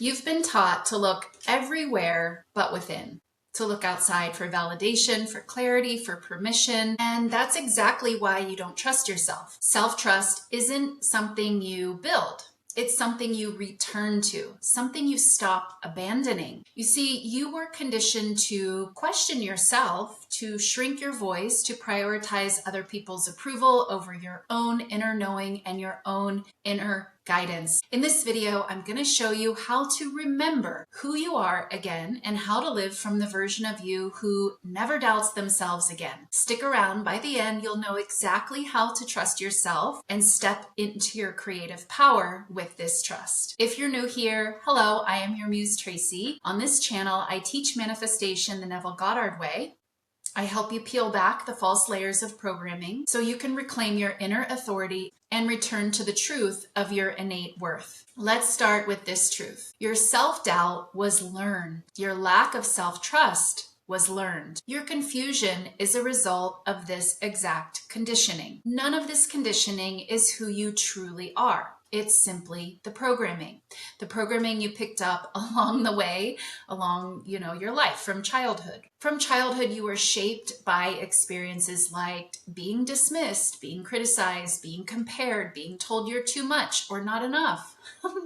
You've been taught to look everywhere but within, to look outside for validation, for clarity, for permission, and that's exactly why you don't trust yourself. Self-trust isn't something you build. It's something you return to, something you stop abandoning. You see, you were conditioned to question yourself, to shrink your voice, to prioritize other people's approval over your own inner knowing and your own inner guidance. In this video, I'm going to show you how to remember who you are again and how to live from the version of you who never doubts themselves again. Stick around. By the end, you'll know exactly how to trust yourself and step into your creative power with this trust. If you're new here, hello, I am your Muse Traci. On this channel, I teach manifestation the Neville Goddard way. I help you peel back the false layers of programming so you can reclaim your inner authority and return to the truth of your innate worth. Let's start with this truth. Your self-doubt was learned. Your lack of self-trust was learned. Your confusion is a result of this exact conditioning. None of this conditioning is who you truly are. It's simply the programming you picked up along the way, along, your life from childhood. From childhood, you were shaped by experiences like being dismissed, being criticized, being compared, being told you're too much or not enough.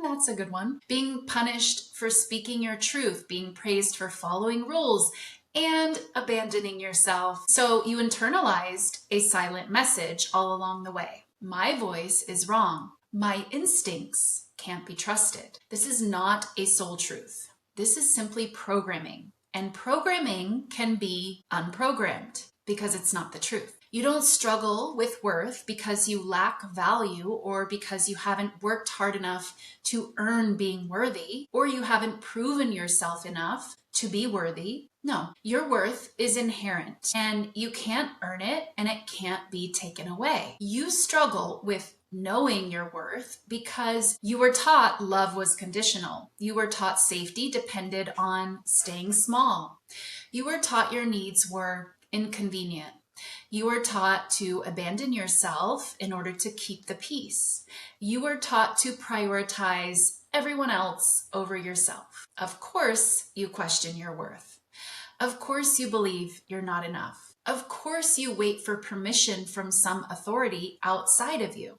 That's a good one. Being punished for speaking your truth, being praised for following rules, and abandoning yourself. So you internalized a silent message all along the way. My voice is wrong. My instincts can't be trusted. This is not a soul truth. This is simply programming. And programming can be unprogrammed because it's not the truth. You don't struggle with worth because you lack value or because you haven't worked hard enough to earn being worthy or you haven't proven yourself enough to be worthy. No, your worth is inherent and you can't earn it and it can't be taken away. You struggle with knowing your worth because you were taught love was conditional. You were taught safety depended on staying small. You were taught your needs were inconvenient. You were taught to abandon yourself in order to keep the peace. You were taught to prioritize everyone else over yourself. Of course, you question your worth. Of course, you believe you're not enough. Of course, you wait for permission from some authority outside of you.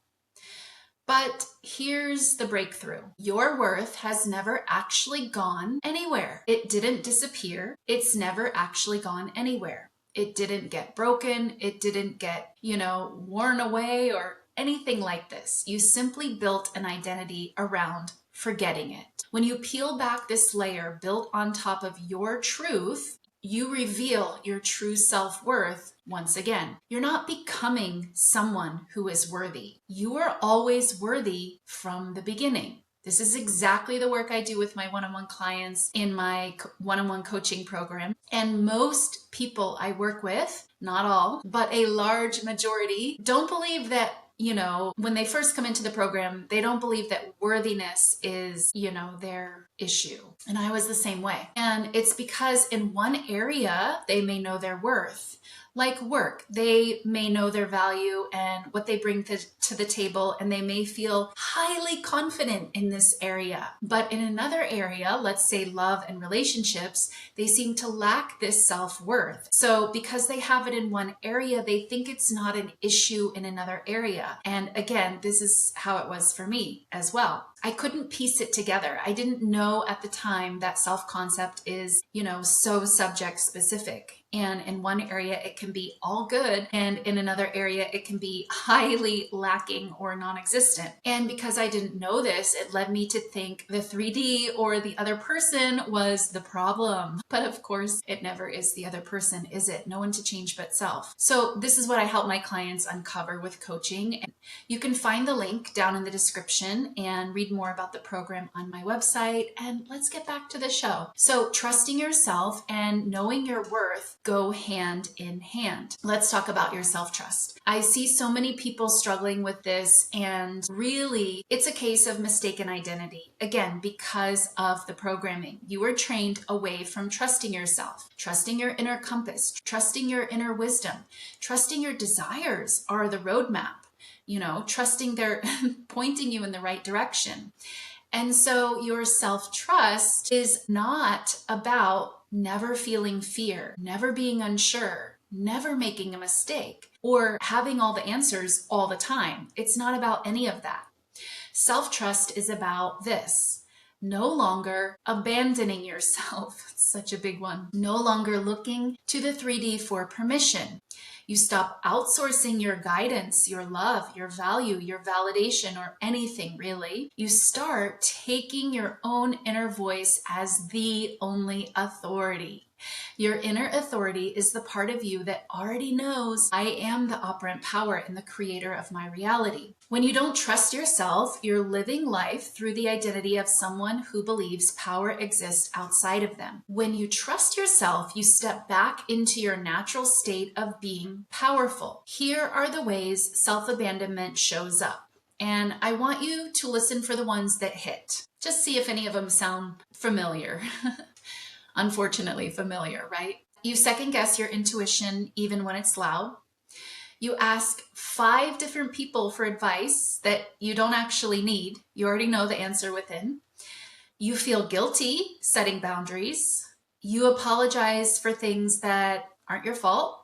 But here's the breakthrough. Your worth has never actually gone anywhere. It didn't disappear. It's never actually gone anywhere. It didn't get broken. It didn't get, worn away or anything like this. You simply built an identity around forgetting it. When you peel back this layer built on top of your truth, you reveal your true self-worth once again. You're not becoming someone who is worthy. You are always worthy from the beginning. This is exactly the work I do with my one-on-one clients in my one-on-one coaching program. And most people I work with, not all, but a large majority, don't believe that when they first come into the program, they don't believe that worthiness is, their issue. And I was the same way. And it's because in one area, they may know their worth. Like work, they may know their value and what they bring to the table, and they may feel highly confident in this area. But in another area, let's say love and relationships, they seem to lack this self-worth. So because they have it in one area, they think it's not an issue in another area. And again, this is how it was for me as well. I couldn't piece it together. I didn't know at the time that self-concept is, so subject specific. And in one area, it can be all good. And in another area, it can be highly lacking or non-existent. And because I didn't know this, it led me to think the 3D or the other person was the problem. But of course, it never is the other person, is it? No one to change but self. So this is what I help my clients uncover with coaching. And you can find the link down in the description and read more about the program on my website. And let's get back to the show. So trusting yourself and knowing your worth go hand in hand. Let's talk about your self-trust. I see so many people struggling with this, and really it's a case of mistaken identity. Again, because of the programming. You were trained away from trusting yourself, trusting your inner compass, trusting your inner wisdom, trusting your desires are the roadmap, trusting they're pointing you in the right direction. And so your self-trust is not about never feeling fear, never being unsure, never making a mistake, or having all the answers all the time. It's not about any of that. Self-trust is about this. No longer abandoning yourself. It's such a big one. No longer looking to the 3D for permission. You stop outsourcing your guidance, your love, your value, your validation, or anything really. You start taking your own inner voice as the only authority. Your inner authority is the part of you that already knows I am the operant power and the creator of my reality. When you don't trust yourself, you're living life through the identity of someone who believes power exists outside of them. When you trust yourself, you step back into your natural state of being powerful. Here are the ways self-abandonment shows up. And I want you to listen for the ones that hit. Just see if any of them sound familiar. Unfortunately familiar, right? You second guess your intuition even when it's loud. You ask 5 different people for advice that you don't actually need. You already know the answer within. You feel guilty setting boundaries. You apologize for things that aren't your fault.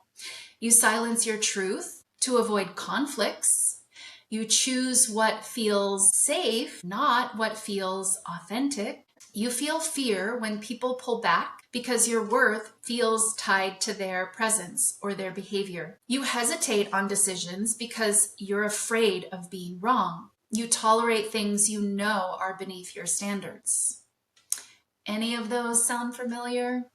You silence your truth to avoid conflicts. You choose what feels safe, not what feels authentic. You feel fear when people pull back because your worth feels tied to their presence or their behavior. You hesitate on decisions because you're afraid of being wrong. You tolerate things you know are beneath your standards. Any of those sound familiar?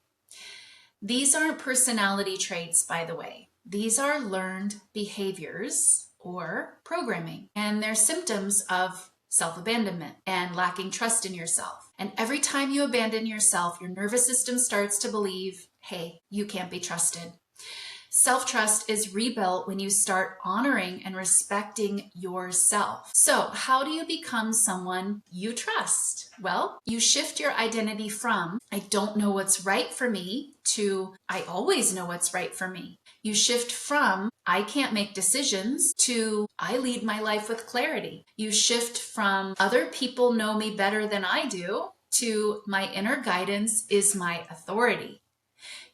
These aren't personality traits, by the way. These are learned behaviors or programming, and they're symptoms of self-abandonment and lacking trust in yourself. And every time you abandon yourself, your nervous system starts to believe, hey, you can't be trusted. Self-trust is rebuilt when you start honoring and respecting yourself. So how do you become someone you trust? Well, you shift your identity from, I don't know what's right for me, to, I always know what's right for me. You shift from, I can't make decisions, to, I lead my life with clarity. You shift from, other people know me better than I do, to, my inner guidance is my authority.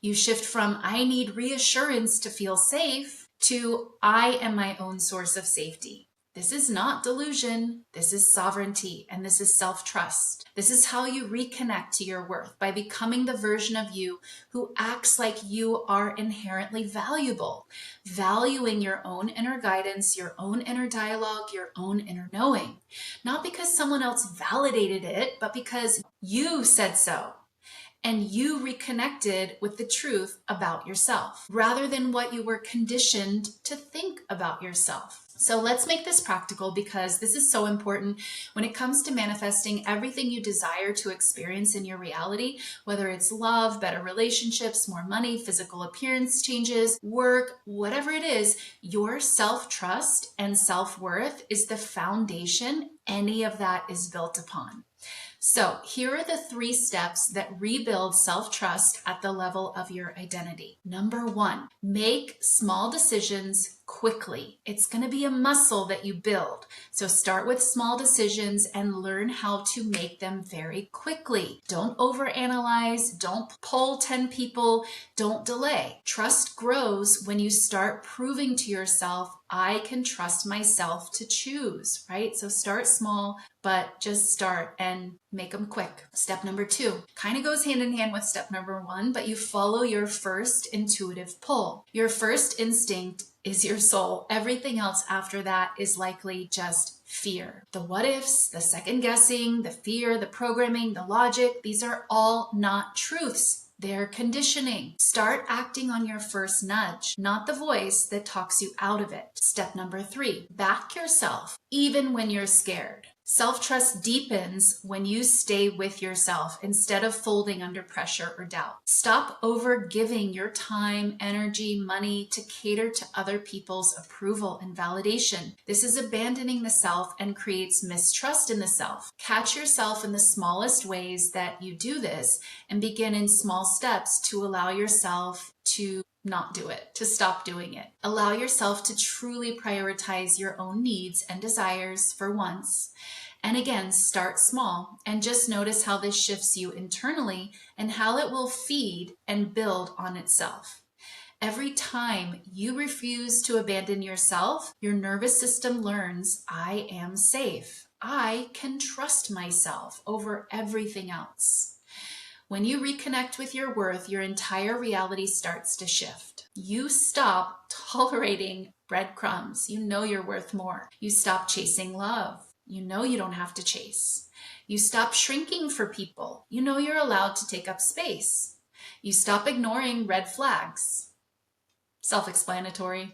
You shift from, I need reassurance to feel safe, to, I am my own source of safety. This is not delusion. This is sovereignty, and this is self-trust. This is how you reconnect to your worth, by becoming the version of you who acts like you are inherently valuable, valuing your own inner guidance, your own inner dialogue, your own inner knowing. Not because someone else validated it, but because you said so. And you reconnected with the truth about yourself, rather than what you were conditioned to think about yourself. So let's make this practical, because this is so important when it comes to manifesting everything you desire to experience in your reality, whether it's love, better relationships, more money, physical appearance changes, work, whatever it is. Your self-trust and self-worth is the foundation any of that is built upon. So here are the 3 steps that rebuild self-trust at the level of your identity. Number 1, make small decisions quickly. It's going to be a muscle that you build. So start with small decisions and learn how to make them very quickly. Don't overanalyze. Don't poll 10 people. Don't delay. Trust grows when you start proving to yourself, I can trust myself to choose, right? So start small, but just start and make them quick. Step number 2 kind of goes hand in hand with step number 1, but you follow your first intuitive pull. Your first instinct is your soul. Everything else after that is likely just fear. The what ifs, the second guessing, the fear, the programming, the logic, these are all not truths. They're conditioning. Start acting on your first nudge, not the voice that talks you out of it. Step number 3, back yourself, even when you're scared. Self-trust deepens when you stay with yourself instead of folding under pressure or doubt. Stop over-giving your time, energy, money to cater to other people's approval and validation. This is abandoning the self and creates mistrust in the self. Catch yourself in the smallest ways that you do this and begin in small steps to allow yourself to not do it, to stop doing it. Allow yourself to truly prioritize your own needs and desires for once, And again, start small and just notice how this shifts you internally and how it will feed and build on itself. Every time you refuse to abandon yourself, your nervous system learns, I am safe. I can trust myself over everything else. When you reconnect with your worth, your entire reality starts to shift. You stop tolerating breadcrumbs. You know you're worth more. You stop chasing love. You know you don't have to chase. You stop shrinking for people. You know you're allowed to take up space. You stop ignoring red flags. Self-explanatory.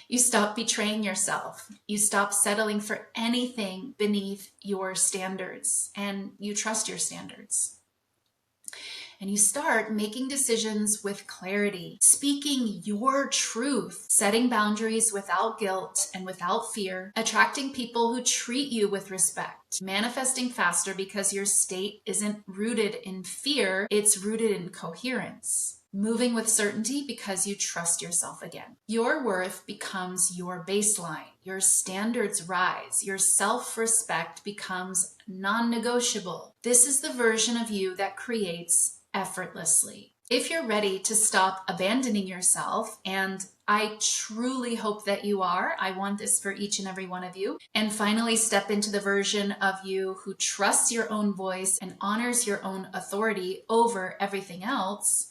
You stop betraying yourself. You stop settling for anything beneath your standards, and you trust your standards. And you start making decisions with clarity, speaking your truth, setting boundaries without guilt and without fear, attracting people who treat you with respect, manifesting faster because your state isn't rooted in fear, it's rooted in coherence. Moving with certainty because you trust yourself again. Your worth becomes your baseline. Your standards rise. Your self-respect becomes non-negotiable. This is the version of you that creates effortlessly. If you're ready to stop abandoning yourself, and I truly hope that you are, I want this for each and every one of you, and finally step into the version of you who trusts your own voice and honors your own authority over everything else,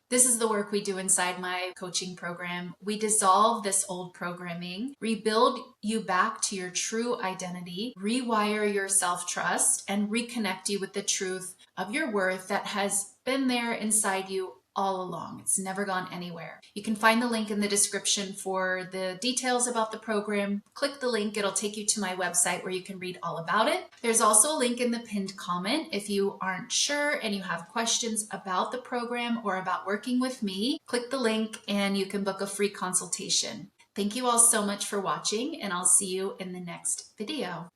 this is the work we do inside my coaching program. We dissolve this old programming, rebuild you back to your true identity, rewire your self-trust, and reconnect you with the truth of your worth that has been there inside you all along. It's never gone anywhere. You can find the link in the description for the details about the program. Click the link, it'll take you to my website where you can read all about it. There's also a link in the pinned comment if you aren't sure and you have questions about the program or about working with me. Click the link and you can book a free consultation. Thank you all so much for watching, and I'll see you in the next video.